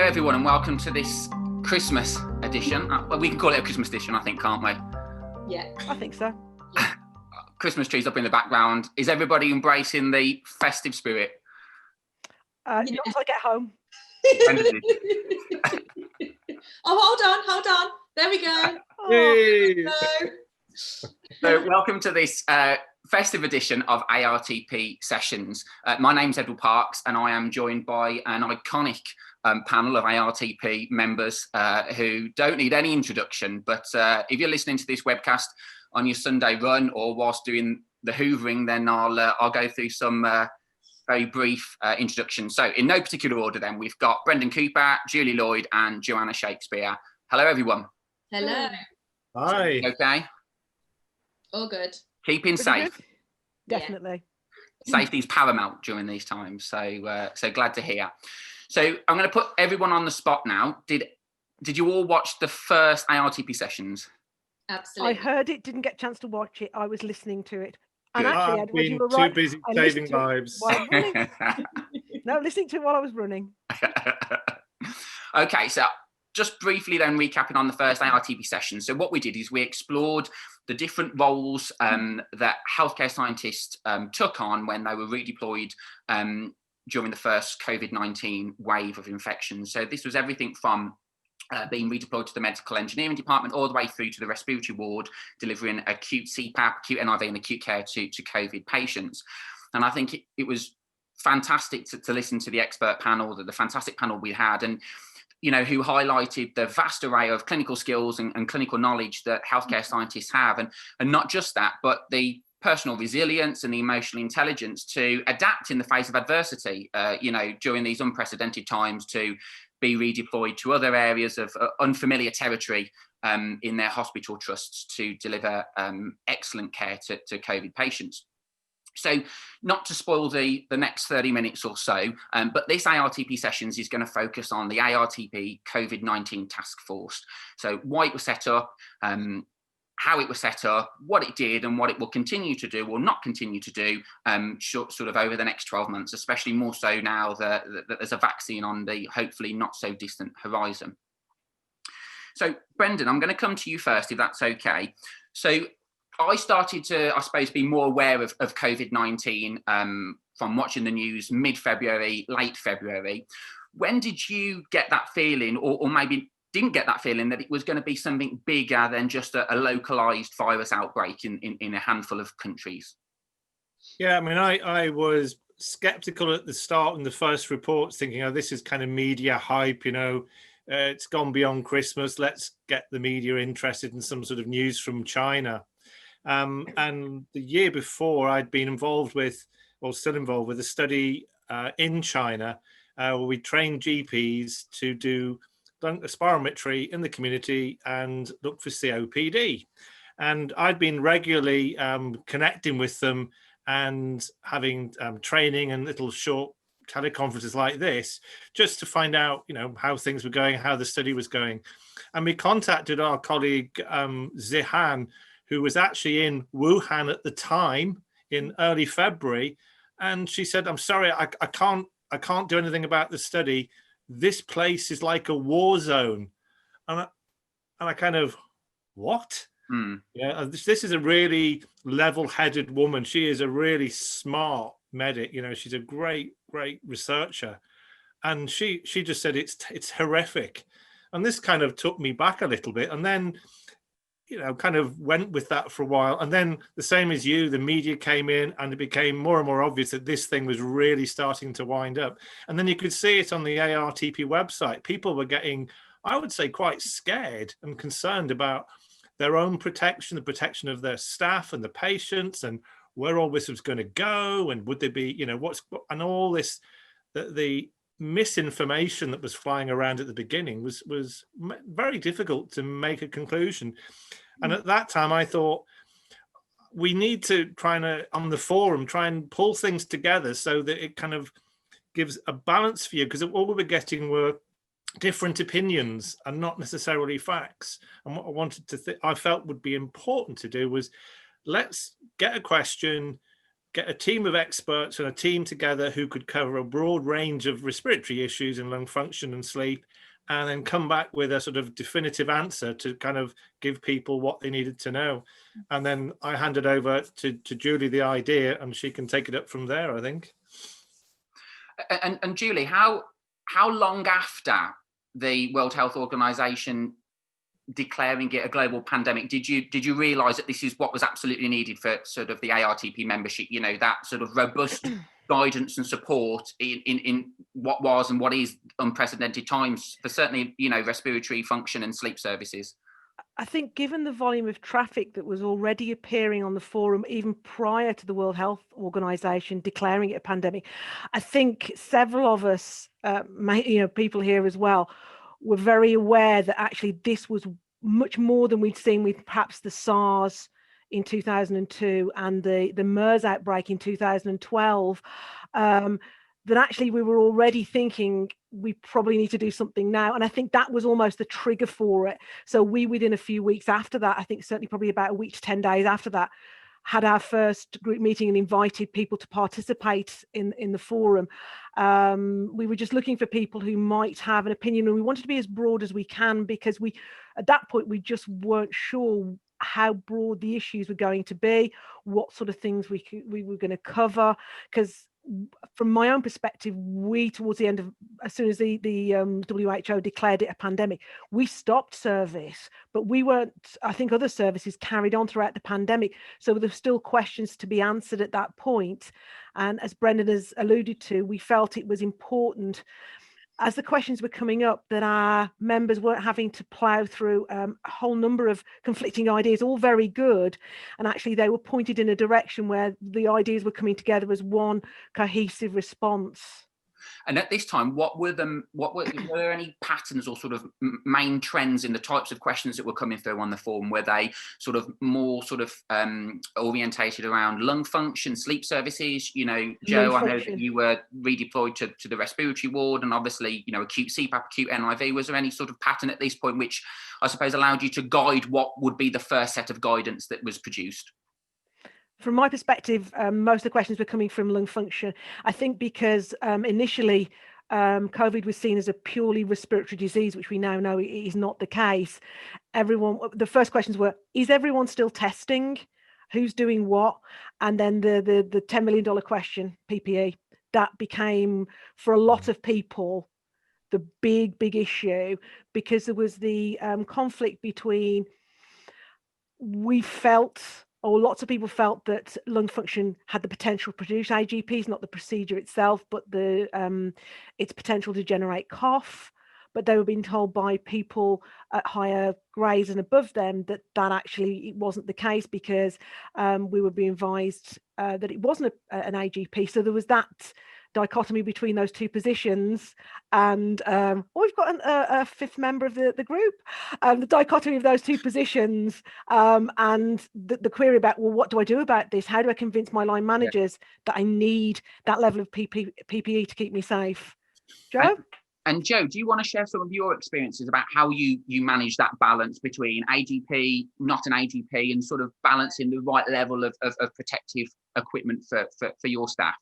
everyone, and welcome to this Christmas edition. Well, we can call it a Christmas edition, I think, can't we? Yeah, I think so. yeah. Christmas trees up in the background. Is everybody embracing the festive spirit? Not until I get home. Oh, hold on. There we go. Yay. Oh, So welcome to this festive edition of ARTP sessions. My name's Edward Parks, and I am joined by an iconic panel of ARTP members who don't need any introduction. But if you're listening to this webcast on your Sunday run or whilst doing the hoovering, then I'll go through some very brief introductions. So in no particular order, then we've got Brendan Cooper, Julie Lloyd, and Joanna Shakespeare. Hello, everyone. hello. Hi. Okay. All good. Keeping Pretty safe. good. Definitely. Safety is paramount during these times. So glad to hear. So I'm going to put everyone on the spot now. Did you all watch the first ARTP sessions? Absolutely. I heard it, didn't get a chance to watch it. I was listening to it. And Good. actually, I've Edward, you been were too right. busy I saving listened to it lives. while I was running. No, listening to it while I was running. Okay, so just briefly then recapping on the first ARTP session. So what we did is we explored the different roles that healthcare scientists took on when they were redeployed during the first COVID-19 wave of infections. So this was everything from being redeployed to the medical engineering department all the way through to the respiratory ward, delivering acute CPAP, acute NIV and acute care to COVID patients. And I think it was fantastic to listen to the expert panel, the fantastic panel we had, and who highlighted the vast array of clinical skills and clinical knowledge that healthcare scientists have. And not just that, but the personal resilience and the emotional intelligence to adapt in the face of adversity, during these unprecedented times, to be redeployed to other areas of unfamiliar territory in their hospital trusts to deliver excellent care to COVID patients. So not to spoil the next 30 minutes or so, but this ARTP sessions is going to focus on the ARTP COVID-19 Taskforce. So why it was set up, how it was set up, what it did, and what it will continue to do or not continue to do sort of over the next 12 months, especially more so now that there's a vaccine on the hopefully not so distant horizon. So Brendan, I'm going to come to you first, if that's okay. So I started to, I suppose, be more aware of COVID-19 from watching the news mid-February, late February. When did you get that feeling, or maybe didn't get that feeling, that it was going to be something bigger than just a localized virus outbreak in a handful of countries? Yeah, I mean, I was skeptical at the start in the first reports, thinking, oh, this is kind of media hype, it's gone beyond Christmas. Let's get the media interested in some sort of news from China. And the year before, I'd been involved with, or still involved with, a study in China where we trained GPs to do spirometry in the community and look for COPD. And I'd been regularly connecting with them and having training and little short teleconferences like this, just to find out, how things were going, how the study was going. And we contacted our colleague Zihan, who was actually in Wuhan at the time in early February. And she said, I'm sorry, I can't do anything about the study. This place is like a war zone. And I kind of, what? Yeah, this is a really level-headed woman. She is a really smart medic. She's a great researcher. And she just said it's horrific. And this kind of took me back a little bit. And then kind of went with that for a while. And then the same as you, the media came in and it became more and more obvious that this thing was really starting to wind up. And then you could see it on the ARTP website. People were getting, I would say, quite scared and concerned about their own protection, the protection of their staff and the patients, and where all this was going to go. And would there be, and all this, the misinformation that was flying around at the beginning was very difficult to make a conclusion. And at that time I thought we need to on the forum try and pull things together so that it kind of gives a balance for you, because all we were getting were different opinions and not necessarily facts. And what I wanted to I felt would be important to do was, let's get a question, get a team of experts and a team together who could cover a broad range of respiratory issues in lung function and sleep, and then come back with a sort of definitive answer to kind of give people what they needed to know. And then I handed over to Julie the idea, and she can take it up from there, I think. And Julie, how long after the World Health Organization declaring it a global pandemic did you realize that this is what was absolutely needed for sort of the ARTP membership, you know, that sort of robust guidance and support in what was and what is unprecedented times for certainly, you know, respiratory function and sleep services? I think given the volume of traffic that was already appearing on the forum, even prior to the World Health Organization declaring it a pandemic, I think several of us, people here as well, were very aware that actually this was much more than we'd seen with perhaps the SARS in 2002 and the MERS outbreak in 2012, that actually we were already thinking we probably need to do something now. And I think that was almost the trigger for it. So we, within a few weeks after that, I think certainly probably about a week to 10 days after that, had our first group meeting and invited people to participate in the forum. We were just looking for people who might have an opinion, and we wanted to be as broad as we can, because we, at that point, we just weren't sure how broad the issues were going to be, what sort of things we were going to cover. Because from my own perspective, we, towards the end of, as soon as the WHO declared it a pandemic, we stopped service, but we weren't, I think other services carried on throughout the pandemic. So there were still questions to be answered at that point. And as Brendan has alluded to, we felt it was important, as the questions were coming up, that our members weren't having to plough through a whole number of conflicting ideas, all very good. And actually they were pointed in a direction where the ideas were coming together as one cohesive response. And at this time, were there any patterns or sort of main trends in the types of questions that were coming through on the forum? Were they sort of more sort of orientated around lung function, sleep services? You know, Jo, I know that you were redeployed to the respiratory ward, and obviously, you know, acute CPAP, acute NIV. Was there any sort of pattern at this point which I suppose allowed you to guide what would be the first set of guidance that was produced? From my perspective, most of the questions were coming from lung function. I think because initially COVID was seen as a purely respiratory disease, which we now know is not the case. The first questions were, is everyone still testing? Who's doing what? And then the $10 million question, PPE, that became, for a lot of people, the big issue, because there was the conflict between, lots of people felt that lung function had the potential to produce AGPs, not the procedure itself, but its potential to generate cough. But they were being told by people at higher grades and above them that actually it wasn't the case, because we were being advised that it wasn't an AGP. So there was that dichotomy between those two positions, and we've got a fifth member of the group, the dichotomy of those two and the query about, well, what do I do about this? How do I convince my line managers that I need that level of PPE to keep me safe? Jo? And Jo, do you want to share some of your experiences about how you manage that balance between AGP, not an AGP, and sort of balancing the right level of protective equipment for your staff?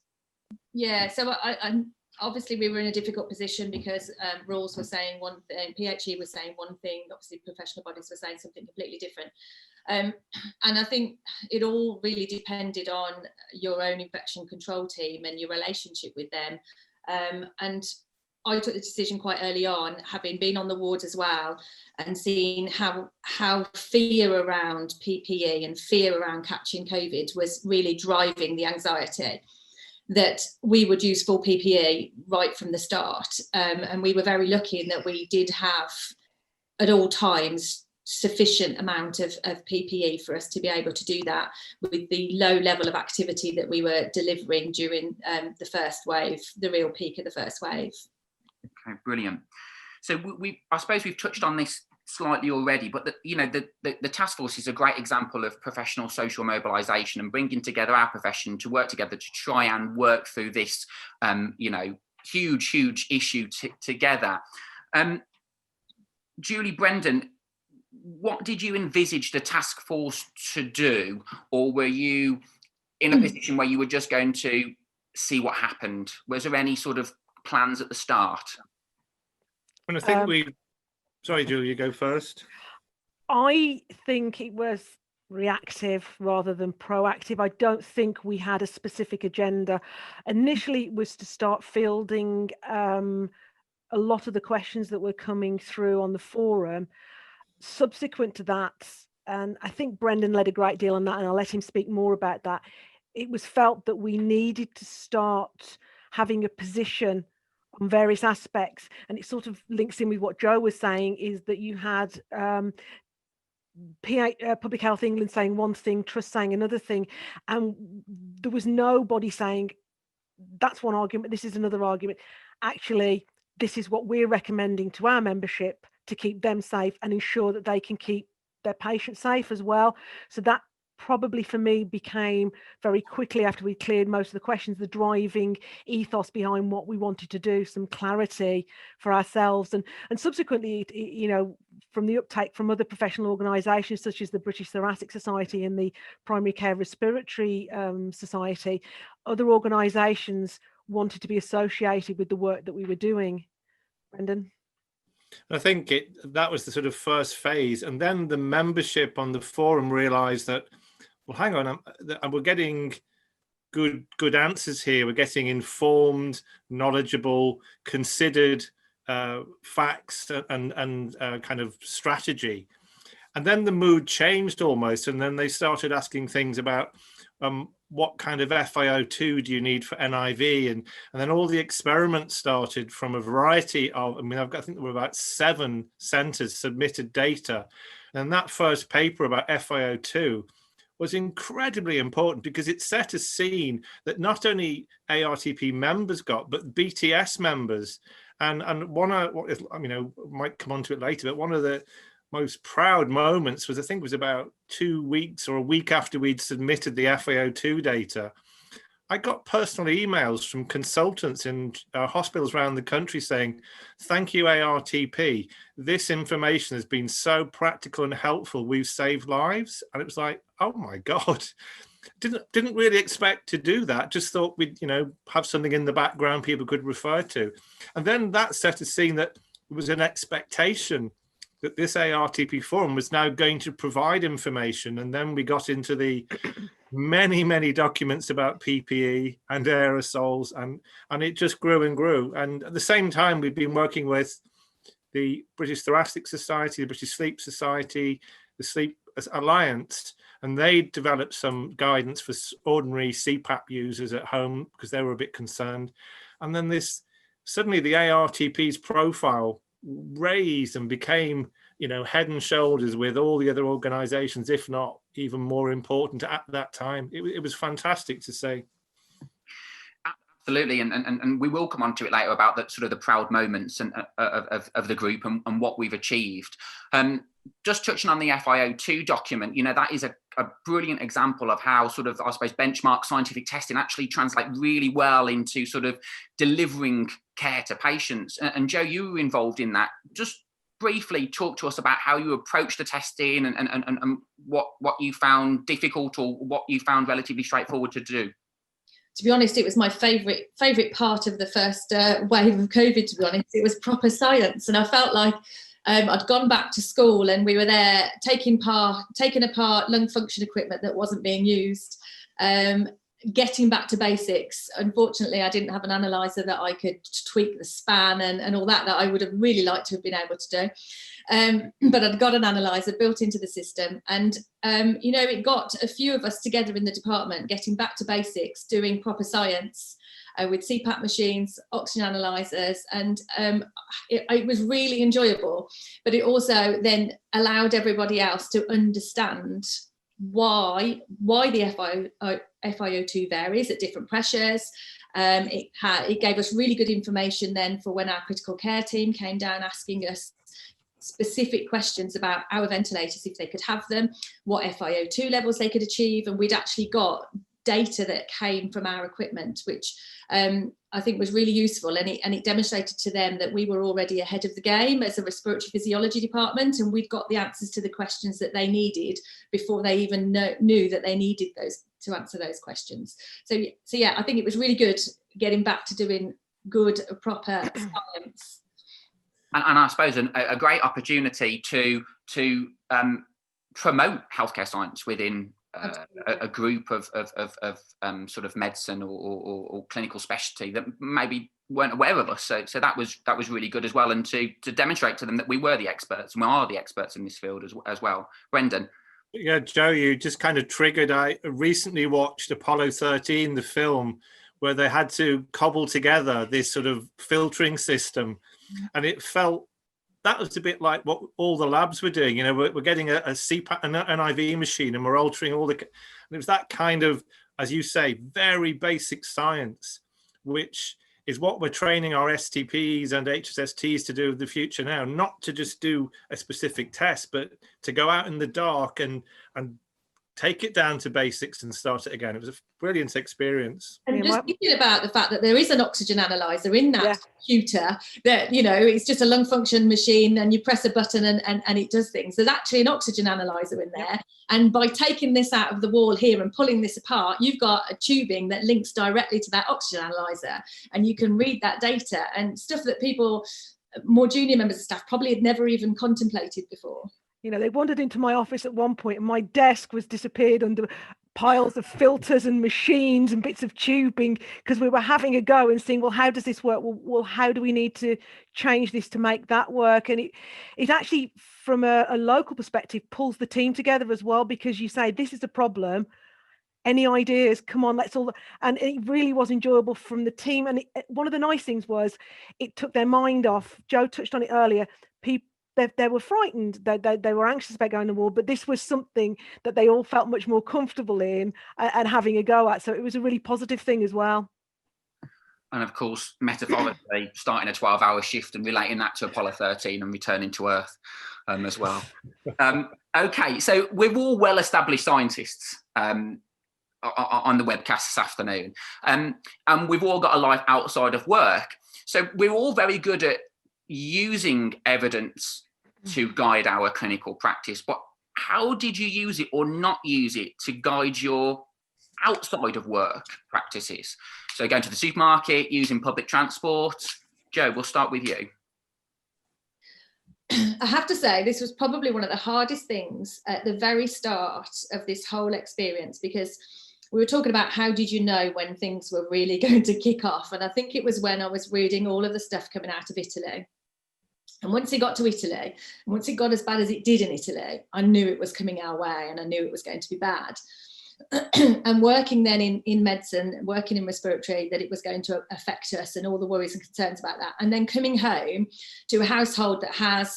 Yeah, so I obviously we were in a difficult position because rules were saying one thing, PHE was saying one thing, obviously professional bodies were saying something completely different. And I think it all really depended on your own infection control team and your relationship with them. And I took the decision quite early on, having been on the ward as well, and seeing how fear around PPE and fear around catching COVID was really driving the anxiety, that we would use full PPE right from the start. And we were very lucky in that we did have at all times sufficient amount of PPE for us to be able to do that with the low level of activity that we were delivering during the first wave, the real peak of the first wave. Okay, brilliant. So I suppose we've touched on this slightly already, but the task force is a great example of professional social mobilisation and bringing together our profession to work together to try and work through this, huge issue together. Julie, Brendan, what did you envisage the task force to do, or were you in a position where you were just going to see what happened? Was there any sort of plans at the start? And I think sorry, Julia, go first. I think it was reactive rather than proactive. I don't think we had a specific agenda. Initially, it was to start fielding a lot of the questions that were coming through on the forum. Subsequent to that, and I think Brendan led a great deal on that, and I'll let him speak more about that, it was felt that we needed to start having a position on various aspects, and it sort of links in with what Joe was saying, is that you had Public Health England saying one thing, Trust saying another thing, and there was nobody saying that's one argument, this is another argument. Actually, this is what we're recommending to our membership to keep them safe and ensure that they can keep their patients safe as well. So that probably for me became very quickly, after we cleared most of the questions, the driving ethos behind what we wanted to do, some clarity for ourselves. And subsequently, you know, from the uptake from other professional organisations such as the British Thoracic Society and the Primary Care Respiratory Society, other organisations wanted to be associated with the work that we were doing. Brendan? I think that was the sort of first phase, and then the membership on the forum realised that, well, hang on, we're getting good answers here. We're getting informed, knowledgeable, considered facts and kind of strategy. And then the mood changed almost, and then they started asking things about what kind of FIO2 do you need for NIV, and then all the experiments started from a variety of, I think there were about 7 centres submitted data, and that first paper about FIO2 was incredibly important because it set a scene that not only ARTP members got, but BTS members, and one of, might come on to it later, but one of the most proud moments was, I think it was about 2 weeks or a week after we'd submitted the FIO2 data, I got personal emails from consultants in hospitals around the country saying, thank you, ARTP. This information has been so practical and helpful. We've saved lives. And it was like, oh my God, didn't really expect to do that. Just thought we'd, have something in the background people could refer to. And then that set a scene that it was an expectation that this ARTP forum was now going to provide information. And then we got into the many, many documents about PPE and aerosols, and it just grew and grew. And at the same time, we've been working with the British Thoracic Society, the British Sleep Society, the Sleep Alliance, and they developed some guidance for ordinary CPAP users at home because they were a bit concerned. And then suddenly the ARTP's profile raised and became, head and shoulders with all the other organizations, if not even more important at that time. It was fantastic to see. Absolutely, and we will come on to it later about the sort of the proud moments and of the group and what we've achieved. Just touching on the FIO2 document, that is a brilliant example of how sort of, I suppose, benchmark scientific testing actually translate really well into sort of delivering care to patients. And Joe, you were involved in that. Just briefly talk to us about how you approached the testing and what you found difficult or what you found relatively straightforward to do. To be honest, it was my favourite part of the first wave of COVID, to be honest. It was proper science, and I felt like I'd gone back to school and we were there taking apart lung function equipment that wasn't being used, getting back to basics. Unfortunately, I didn't have an analyzer that I could tweak the span and all that I would have really liked to have been able to do. But I'd got an analyzer built into the system, and it got a few of us together in the department, getting back to basics, doing proper science with CPAP machines, oxygen analyzers, and it was really enjoyable. But it also then allowed everybody else to understand why the FIO2 varies at different pressures. It gave us really good information then for when our critical care team came down asking us specific questions about our ventilators, if they could have them, what FIO2 levels they could achieve, and we'd actually got data that came from our equipment, which I think was really useful, and it demonstrated to them that we were already ahead of the game as a respiratory physiology department, and we'd got the answers to the questions that they needed before they even knew that they needed those to answer those questions. So yeah, I think it was really good getting back to doing good, proper science. And I suppose a great opportunity to promote healthcare science within a group of sort of medicine or clinical specialty that maybe weren't aware of us. So that was really good as well, and to demonstrate to them that we were the experts and we are the experts in this field as well. Brendan. Yeah, Joe, you just kind of triggered. I recently watched Apollo 13, the film, where they had to cobble together this sort of filtering system, and it felt that was a bit like what all the labs were doing. You know, we're getting a CPAP, an IV machine, and we're altering all the. And it was that kind of, as you say, very basic science, which is what we're training our STPs and HSSTs to do in the future now. Not to just do a specific test, but to go out in the dark and take it down to basics and start it again. It was a brilliant experience. And just thinking about the fact that there is an oxygen analyzer in that computer, that, you know, it's just a lung function machine and you press a button and it does things. There's actually an oxygen analyzer in there. And by taking this out of the wall here and pulling this apart, you've got a tubing that links directly to that oxygen analyzer, and you can read that data and stuff that people, more junior members of staff, probably had never even contemplated before. You know, they wandered into my office at one point and my desk was disappeared under piles of filters and machines and bits of tubing, because we were having a go and seeing, well, how does this work? Well, how do we need to change this to make that work? And it actually, from a local perspective, pulls the team together as well, because you say, this is a problem. Any ideas? Come on, let's all. And it really was enjoyable from the team. And one of the nice things was it took their mind off. Joe touched on it earlier. People, they were frightened, they were anxious about going to war, but this was something that they all felt much more comfortable in and having a go at. So it was a really positive thing as well. And of course, metaphorically, starting a 12-hour shift and relating that to Apollo 13 and returning to Earth as well. Okay, so we're all well-established scientists on the webcast this afternoon. And we've all got a life outside of work. So we're all very good at using evidence to guide our clinical practice, but how did you use it or not use it to guide your outside of work practices? So going to the supermarket, using public transport. Joe, we'll start with you. I have to say, this was probably one of the hardest things at the very start of this whole experience, because we were talking about how did you know when things were really going to kick off? And I think it was when I was reading all of the stuff coming out of Italy. And once it got to Italy, and once it got as bad as it did in Italy, I knew it was coming our way and I knew it was going to be bad. And working then in medicine, working in respiratory, that it was going to affect us and all the worries and concerns about that. And then coming home to a household that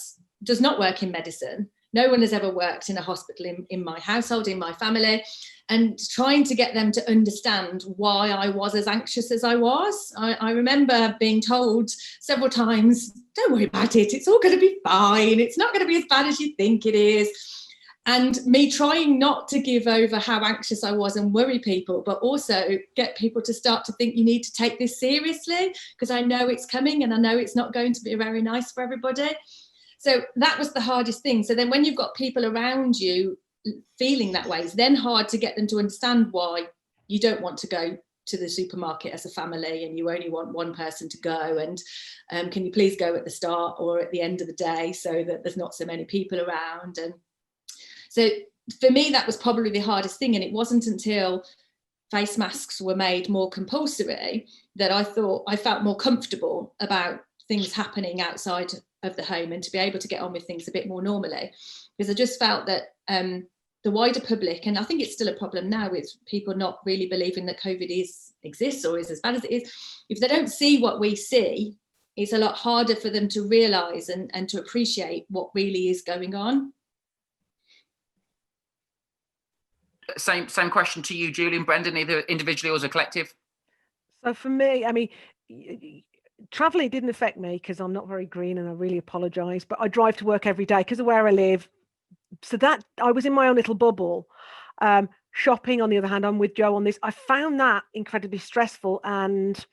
does not work in medicine. No one has ever worked in a hospital in my household, in my family, and trying to get them to understand why I was as anxious as I was. I remember being told several times, don't worry about it, it's all going to be fine, it's not going to be as bad as you think it is. And me trying not to give over how anxious I was and worry people, but also get people to start to think you need to take this seriously, because I know it's coming and I know it's not going to be very nice for everybody. So that was the hardest thing. So then when you've got people around you feeling that way, it's then hard to get them to understand why you don't want to go to the supermarket as a family and you only want one person to go, and can you please go at the start or at the end of the day so that there's not so many people around. And so for me, that was probably the hardest thing. And it wasn't until face masks were made more compulsory that I felt more comfortable about things happening outside of the home and to be able to get on with things a bit more normally, because I just felt that the wider public, and I think it's still a problem now with people not really believing that COVID exists or is as bad as it is, if they don't see what we see, it's a lot harder for them to realise and to appreciate what really is going on. Same question to you, Julie and Brendan, either individually or as a collective. So for me, I mean, traveling didn't affect me because I'm not very green and I really apologise, but I drive to work every day because of where I live. So that I was in my own little bubble. Shopping, on the other hand, I'm with Jo on this. I found that incredibly stressful and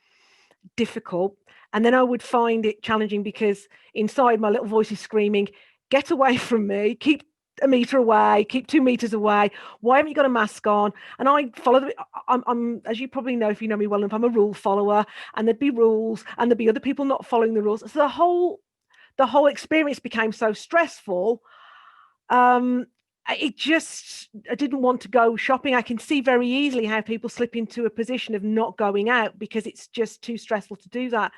difficult. And then I would find it challenging because inside my little voice is screaming, get away from me, keep a metre away, keep 2 metres away. Why haven't you got a mask on? And I follow I'm, as you probably know, if you know me well enough, I'm a rule follower, and there'd be rules and there'd be other people not following the rules. So the whole experience became so stressful. I didn't want to go shopping. I can see very easily how people slip into a position of not going out because it's just too stressful to do that.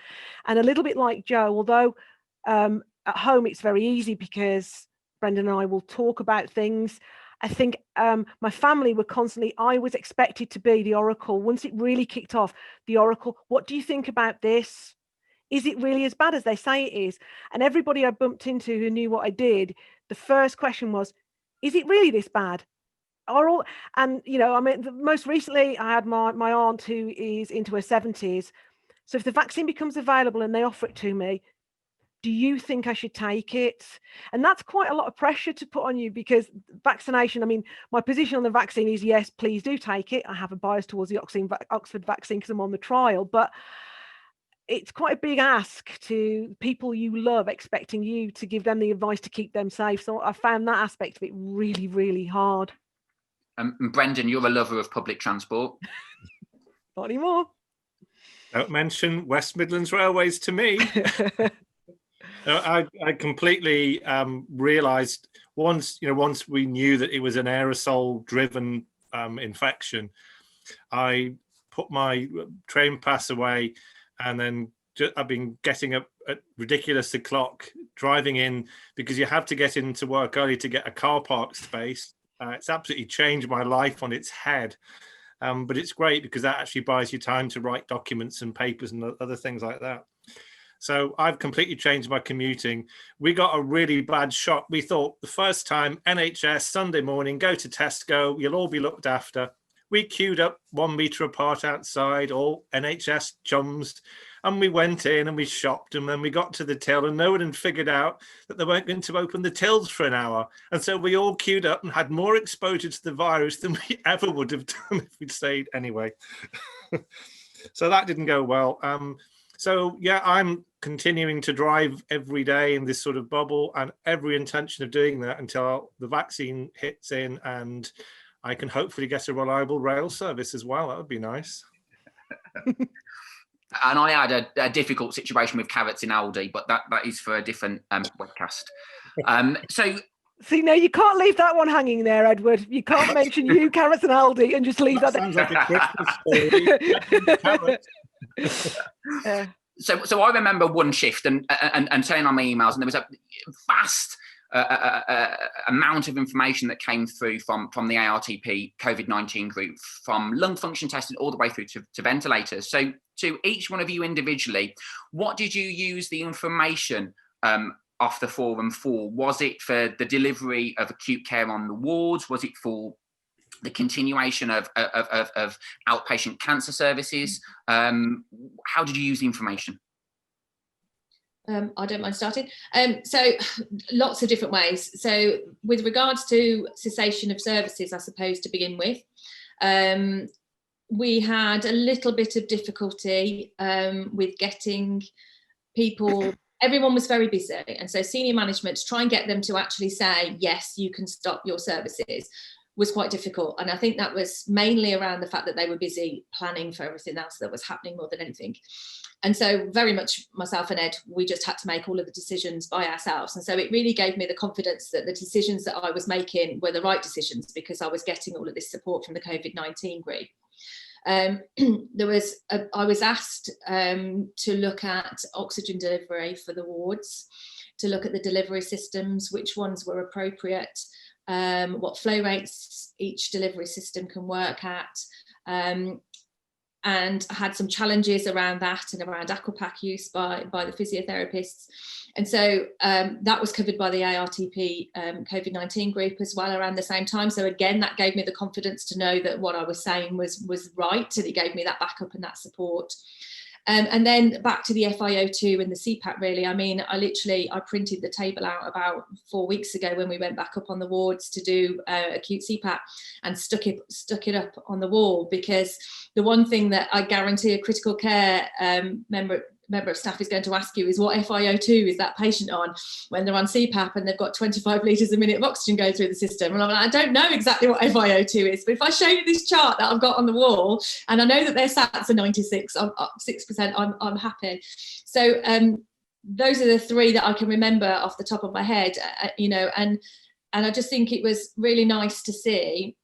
And a little bit like Jo, although at home it's very easy because Brendan and I will talk about things. I think my family were constantly, I was expected to be the oracle. Once it really kicked off, the oracle, what do you think about this? Is it really as bad as they say it is? And everybody I bumped into who knew what I did, the first question was, is it really this bad? And, you know, I mean, most recently I had my aunt who is into her 70s. So if the vaccine becomes available and they offer it to me, do you think I should take it? And that's quite a lot of pressure to put on you because vaccination, I mean, my position on the vaccine is, yes, please do take it. I have a bias towards the Oxford vaccine because I'm on the trial, but it's quite a big ask to people you love, expecting you to give them the advice to keep them safe. So I found that aspect of it really, really hard. Brendan, you're a lover of public transport. Not anymore. Don't mention West Midlands Railways to me. I completely realised once we knew that it was an aerosol-driven infection, I put my train pass away, and then I've been getting up at ridiculous o'clock, driving in because you have to get into work early to get a car park space. It's absolutely changed my life on its head. But it's great because that actually buys you time to write documents and papers and other things like that. So I've completely changed my commuting. We got a really bad shock. We thought the first time, NHS, Sunday morning, go to Tesco, you'll all be looked after. We queued up 1 metre apart outside, all NHS chums, and we went in and we shopped, and then we got to the till and no one had figured out that they weren't going to open the tills for an hour. And so we all queued up and had more exposure to the virus than we ever would have done if we'd stayed anyway. So that didn't go well. So yeah, I'm continuing to drive every day in this sort of bubble, and every intention of doing that until the vaccine hits in and I can hopefully get a reliable rail service as well. That would be nice. And I had a difficult situation with carrots in Aldi, but that is for a different webcast. So see, no, you can't leave that one hanging there, Edward. You can't mention you, carrots and Aldi, and just leave that. Sounds like a Christmas story. So I remember one shift and turning on my emails, and there was a vast amount of information that came through from the ARTP COVID-19 group, from lung function testing all the way through to ventilators. So to each one of you individually, what did you use the information off the forum for? Was it for the delivery of acute care on the wards? Was it for the continuation of outpatient cancer services? How did you use the information? I don't mind starting. So lots of different ways. So with regards to cessation of services, I suppose to begin with, we had a little bit of difficulty with getting people. Everyone was very busy, and so senior management to try and get them to actually say, yes, you can stop your services was quite difficult. And I think that was mainly around the fact that they were busy planning for everything else that was happening more than anything. And so very much myself and Ed, we just had to make all of the decisions by ourselves. And so it really gave me the confidence that the decisions that I was making were the right decisions, because I was getting all of this support from the COVID-19 group. I was asked to look at oxygen delivery for the wards, to look at the delivery systems, which ones were appropriate, what flow rates each delivery system can work at, and I had some challenges around that and around Aquapack use by the physiotherapists. And so that was covered by the ARTP COVID-19 group as well around the same time. So again, that gave me the confidence to know that what I was saying was right, and it gave me that backup and that support. And then back to the FIO2 and the CPAP, really. I mean, I printed the table out about 4 weeks ago when we went back up on the wards to do acute CPAP, and stuck it up on the wall, because the one thing that I guarantee a critical care member of staff is going to ask you is, what FIO2 is that patient on when they're on CPAP and they've got 25 litres a minute of oxygen going through the system? And I'm like, I don't know exactly what FIO2 is, but if I show you this chart that I've got on the wall, and I know that their sats are 6%, I'm happy. So those are the three that I can remember off the top of my head, and I just think it was really nice to see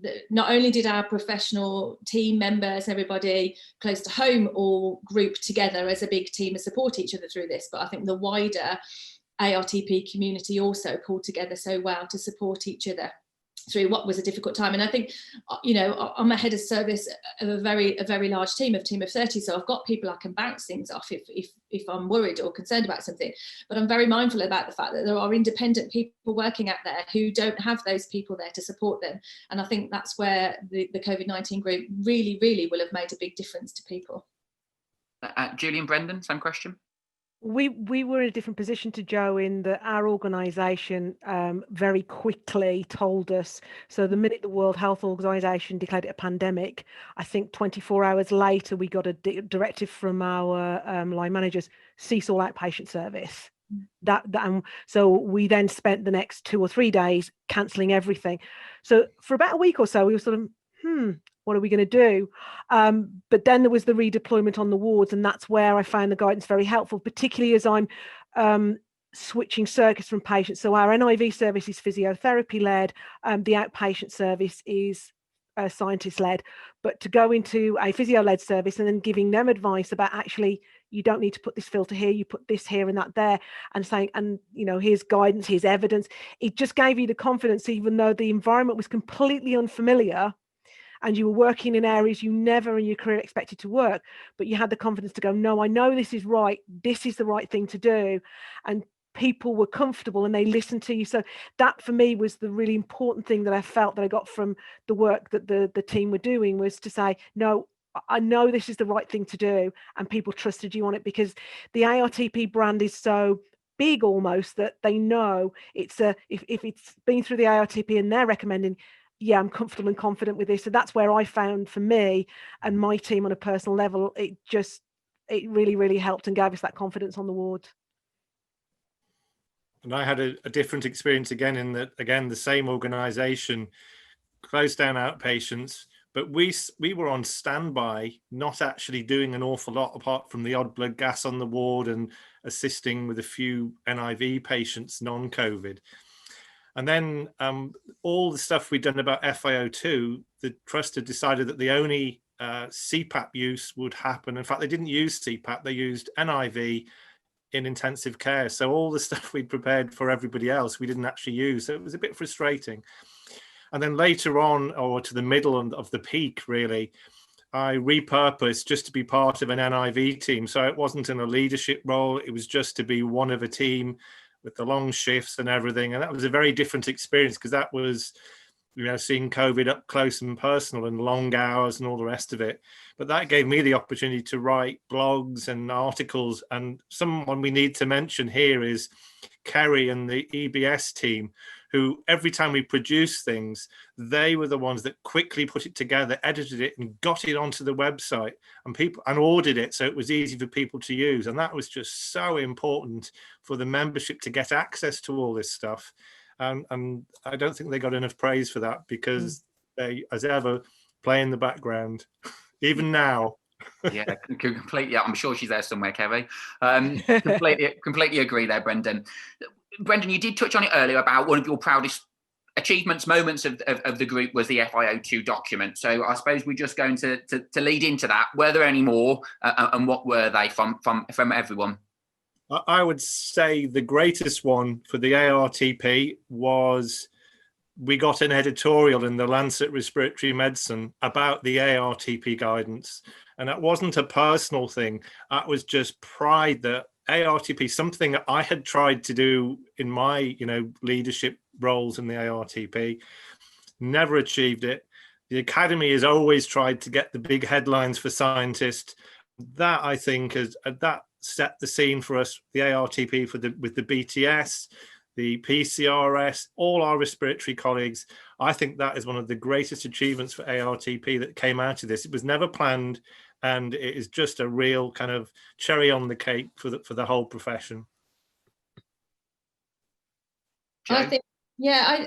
that not only did our professional team members, everybody close to home, all group together as a big team and support each other through this, but I think the wider ARTP community also pulled together so well to support each other through what was a difficult time. And I think, I'm a head of service of a very large team of 30, so I've got people I can bounce things off if I'm worried or concerned about something. But I'm very mindful about the fact that there are independent people working out there who don't have those people there to support them. And I think that's where the COVID-19 group really will have made a big difference to people. Julie and Brendan, same question. We were in a different position to Jo in that our organisation very quickly told us. So the minute the World Health Organization declared it a pandemic, I think 24 hours later we got a directive from our line managers: cease all outpatient service. So we then spent the next 2 or 3 days cancelling everything. So for about a week or so, we were sort of, what are we going to do? But then there was the redeployment on the wards, and that's where I found the guidance very helpful, particularly as I'm switching circuits from patients. So our NIV service is physiotherapy led, the outpatient service is scientist led, but to go into a physio led service and then giving them advice about, actually, you don't need to put this filter here, you put this here and that there, and saying, and here's guidance, here's evidence. It just gave you the confidence, even though the environment was completely unfamiliar and you were working in areas you never in your career expected to work, but you had the confidence to go, no, I know this is right, this is the right thing to do. And people were comfortable and they listened to you. So that for me was the really important thing that I felt that I got from the work that the team were doing, was to say, no, I know this is the right thing to do, and people trusted you on it, because the ARTP brand is so big almost that they know it's if it's been through the ARTP and they're recommending, yeah, I'm comfortable and confident with this. So that's where I found, for me and my team on a personal level, it really helped and gave us that confidence on the ward. And I had a different experience again, in that, again, the same organisation closed down outpatients, but we were on standby, not actually doing an awful lot apart from the odd blood gas on the ward and assisting with a few NIV patients, non-COVID. And then all the stuff we'd done about FIO2, the trust had decided that the only CPAP use would happen. In fact, they didn't use CPAP, they used NIV in intensive care. So all the stuff we'd prepared for everybody else, we didn't actually use. So it was a bit frustrating. And then later on, or to the middle of the peak, really, I repurposed just to be part of an NIV team. So it wasn't in a leadership role. It was just to be one of a team with the long shifts and everything. And that was a very different experience, because that was, seeing COVID up close and personal and long hours and all the rest of it. But that gave me the opportunity to write blogs and articles. And someone we need to mention here is Kerry and the EBS team, who every time we produce things, they were the ones that quickly put it together, edited it and got it onto the website, and ordered it so it was easy for people to use. And that was just so important for the membership to get access to all this stuff. And I don't think they got enough praise for that, because they, as ever, play in the background, even now. Yeah, completely. I'm sure she's there somewhere, Kerry. Completely agree there, Brendan. Brendan, you did touch on it earlier about one of your proudest achievements, moments of the group was the FIO2 document. So I suppose we're just going to lead into that. Were there any more, and what were they from everyone? I would say the greatest one for the ARTP was we got an editorial in the Lancet Respiratory Medicine about the ARTP guidance. And that wasn't a personal thing. That was just pride that ARTP, something that I had tried to do in my, leadership roles in the ARTP, never achieved it. The Academy has always tried to get the big headlines for scientists. that, I think, that set the scene for us, the ARTP with the BTS, the PCRS, all our respiratory colleagues. I think that is one of the greatest achievements for ARTP that came out of this. It was never planned, and it is just a real kind of cherry on the cake for the whole profession. I think, yeah,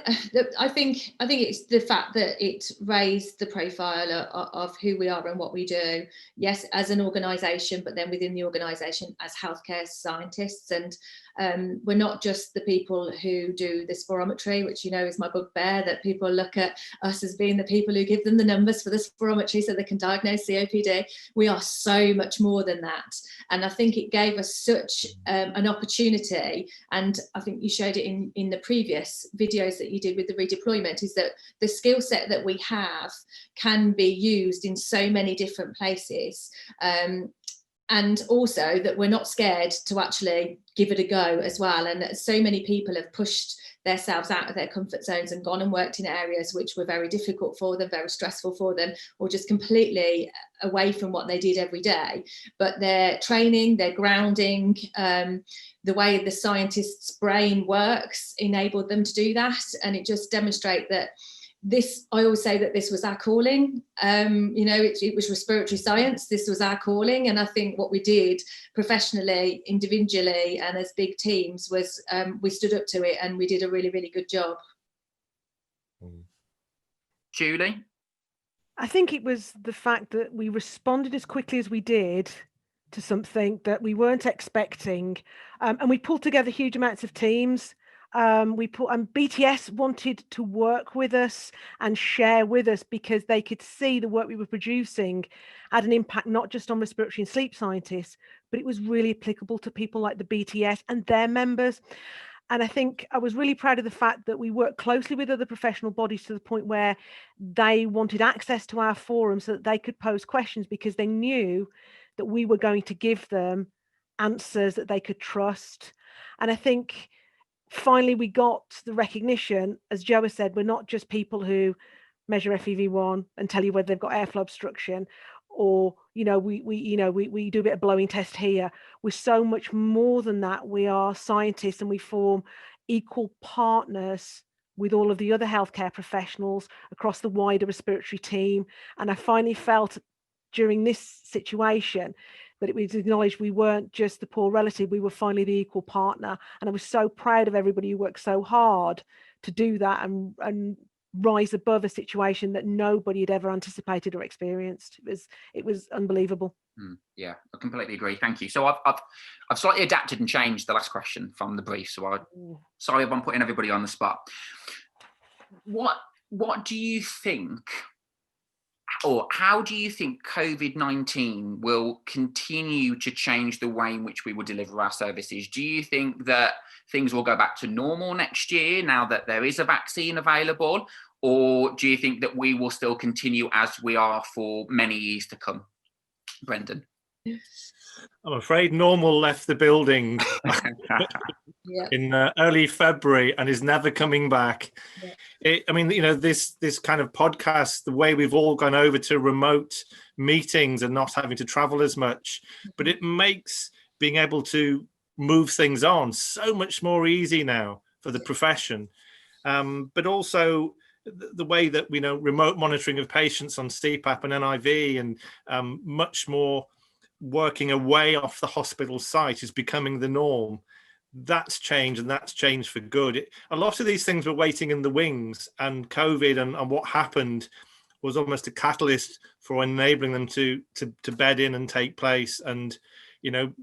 I think it's the fact that it raised the profile of who we are and what we do. Yes, as an organisation, but then within the organisation as healthcare scientists, and we're not just the people who do the spirometry, which, you know, is my bugbear, that people look at us as being the people who give them the numbers for the spirometry so they can diagnose COPD. We are so much more than that. And I think it gave us such an opportunity, and I think you showed it in the previous videos that you did with the redeployment, is that the skill set that we have can be used in so many different places. And also that we're not scared to actually give it a go as well. And so many people have pushed themselves out of their comfort zones and gone and worked in areas which were very difficult for them, very stressful for them, or just completely away from what they did every day. But their training, their grounding, the way the scientist's brain works enabled them to do that. And it just demonstrates that this, I always say that this was our calling. You know, it was respiratory science. This was our calling. And I think what we did professionally, individually, and as big teams was we stood up to it, and we did a really, really good job. Julie? I think it was the fact that we responded as quickly as we did to something that we weren't expecting. And we pulled together huge amounts of teams. BTS wanted to work with us and share with us because they could see the work we were producing had an impact not just on respiratory and sleep scientists, but it was really applicable to people like the BTS and their members. And I think I was really proud of the fact that we worked closely with other professional bodies to the point where they wanted access to our forum so that they could pose questions, because they knew that we were going to give them answers that they could trust. And I think finally we got the recognition, as Joa said, we're not just people who measure FEV1 and tell you whether they've got airflow obstruction, or we do a bit of blowing test here. We're so much more than that. We are scientists, and we form equal partners with all of the other healthcare professionals across the wider respiratory team. And I finally felt during this situation that it was acknowledged we weren't just the poor relative, we were finally the equal partner. And I was so proud of everybody who worked so hard to do that and rise above a situation that nobody had ever anticipated or experienced. It was unbelievable. Yeah, I completely agree. Thank you. So I've slightly adapted and changed the last question from the brief. So sorry if I'm putting everybody on the spot. What do you think, or how do you think COVID-19 will continue to change the way in which we will deliver our services? Do you think that things will go back to normal next year now that there is a vaccine available? Or do you think that we will still continue as we are for many years to come? Brendan? I'm afraid normal left the building in early February and is never coming back. I mean, this kind of podcast, the way we've all gone over to remote meetings and not having to travel as much, but it makes being able to move things on so much more easy now for the profession. But also the way that remote monitoring of patients on CPAP and NIV and much more working away off the hospital site is becoming the norm. That's changed, and that's changed for good. A lot of these things were waiting in the wings, and COVID and what happened was almost a catalyst for enabling them to bed in and take place. And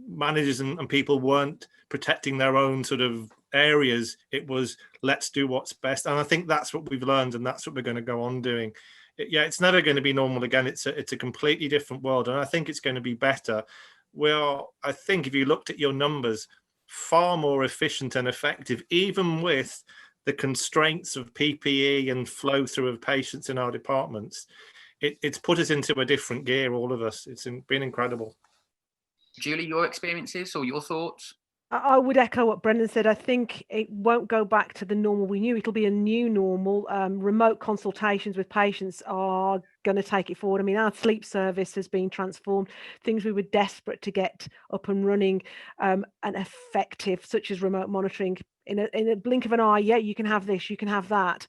managers and people weren't protecting their own sort of areas. It was, let's do what's best. And I think that's what we've learned, and that's what we're going to go on doing. It's never going to be normal again. It's a completely different world, and I think it's going to be better. I think if you looked at your numbers, far more efficient and effective, even with the constraints of PPE and flow through of patients in our departments. It's put us into a different gear, all of us. It's been incredible. Julie, your experiences or your thoughts? I would echo what Brendan said. I think it won't go back to the normal we knew. It'll be a new normal. Remote consultations with patients are going to take it forward. I mean, our sleep service has been transformed. Things we were desperate to get up and running and effective, such as remote monitoring, in a blink of an eye. Yeah, you can have this, you can have that.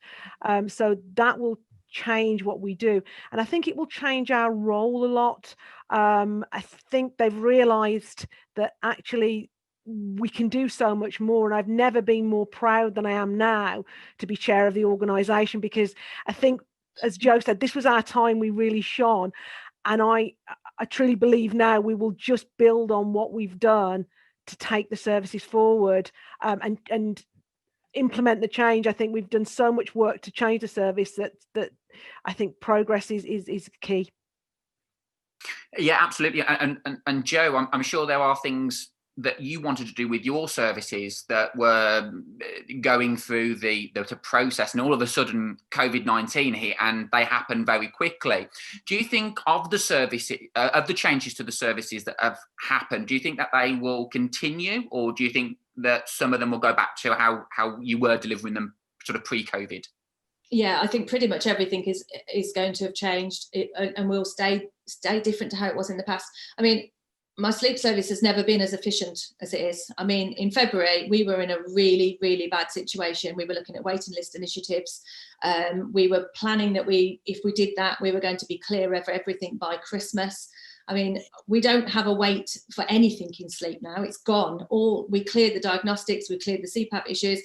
So that will change what we do, and I think it will change our role a lot. I think they've realized that actually we can do so much more, and I've never been more proud than I am now to be chair of the organisation, because I think, as Joe said, this was our time we really shone, and I truly believe now we will just build on what we've done to take the services forward and implement the change. I think we've done so much work to change the service that I think progress is key. Yeah, absolutely. And Joe, I'm sure there are things that you wanted to do with your services that were going through the process, and all of a sudden COVID-19 hit and they happened very quickly. Do you think of the service, of the changes to the services that have happened, do you think that they will continue, or do you think that some of them will go back to how you were delivering them sort of pre-COVID? Yeah, I think pretty much everything is going to have changed and will stay different to how it was in the past. I mean, my sleep service has never been as efficient as it is. I mean, in February, we were in a really, really bad situation. We were looking at waiting list initiatives. We were planning that if we did that, we were going to be clear of everything by Christmas. I mean, we don't have a wait for anything in sleep now. It's gone. We cleared the diagnostics, we cleared the CPAP issues.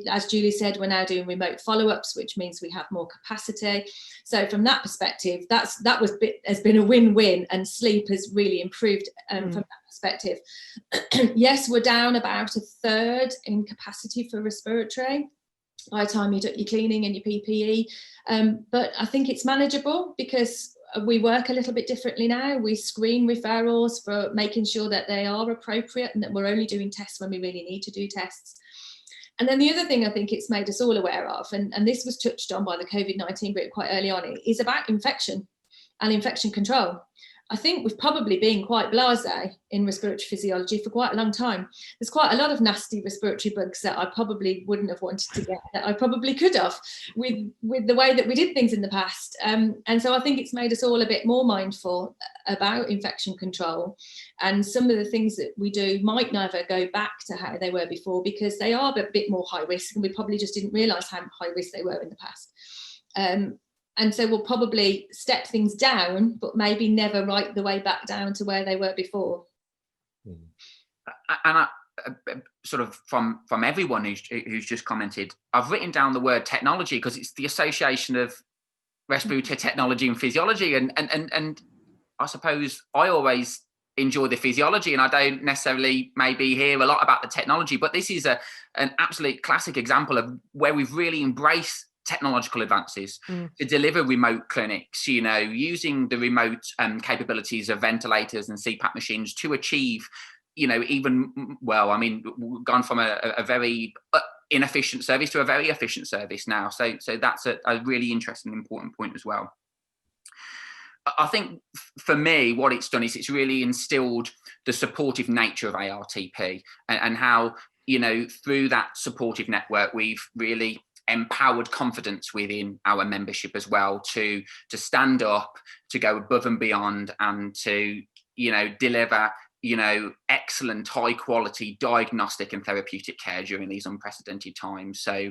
As Julie said, we're now doing remote follow-ups, which means we have more capacity. So from that perspective, has been a win-win, and sleep has really improved from that perspective. Yes, we're down about a third in capacity for respiratory by the time you do your cleaning and your PPE. But I think it's manageable because we work a little bit differently now. We screen referrals for making sure that they are appropriate and that we're only doing tests when we really need to do tests. And then the other thing I think it's made us all aware of, and this was touched on by the COVID-19 group quite early on, is about infection and infection control. I think we've probably been quite blasé in respiratory physiology for quite a long time. There's quite a lot of nasty respiratory bugs that I probably wouldn't have wanted to get, that I probably could have with the way that we did things in the past. And so I think it's made us all a bit more mindful about infection control. And some of the things that we do might never go back to how they were before, because they are a bit more high risk, and we probably just didn't realise how high risk they were in the past. And so we'll probably step things down, but maybe never right the way back down to where they were before. And sort of from everyone who's just commented, I've written down the word technology because it's the association of respiratory technology and physiology. And I suppose I always enjoy the physiology, and I don't necessarily maybe hear a lot about the technology, but this is an absolute classic example of where we've really embraced technological advances to deliver remote clinics, using the remote capabilities of ventilators and CPAP machines to achieve, we've gone from a very inefficient service to a very efficient service now. So that's a really interesting, important point as well. I think for me, what it's done is it's really instilled the supportive nature of ARTP and how, through that supportive network, we've really empowered confidence within our membership as well to stand up, to go above and beyond, and to deliver excellent high quality diagnostic and therapeutic care during these unprecedented times. So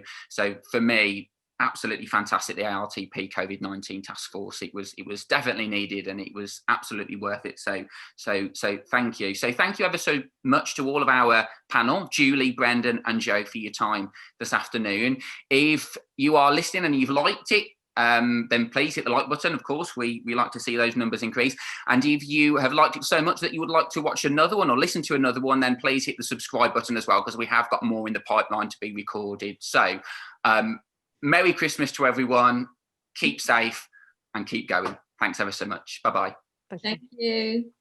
for me, absolutely fantastic, the ARTP COVID-19 Taskforce. It was definitely needed, and it was absolutely worth it. So thank you. So thank you ever so much to all of our panel, Julie, Brendan and Joe, for your time this afternoon. If you are listening and you've liked it, then please hit the like button. Of course, we like to see those numbers increase. And if you have liked it so much that you would like to watch another one or listen to another one, then please hit the subscribe button as well, because we have got more in the pipeline to be recorded. So Merry Christmas to everyone. Keep safe and keep going. Thanks ever so much. Bye-bye. Thank you.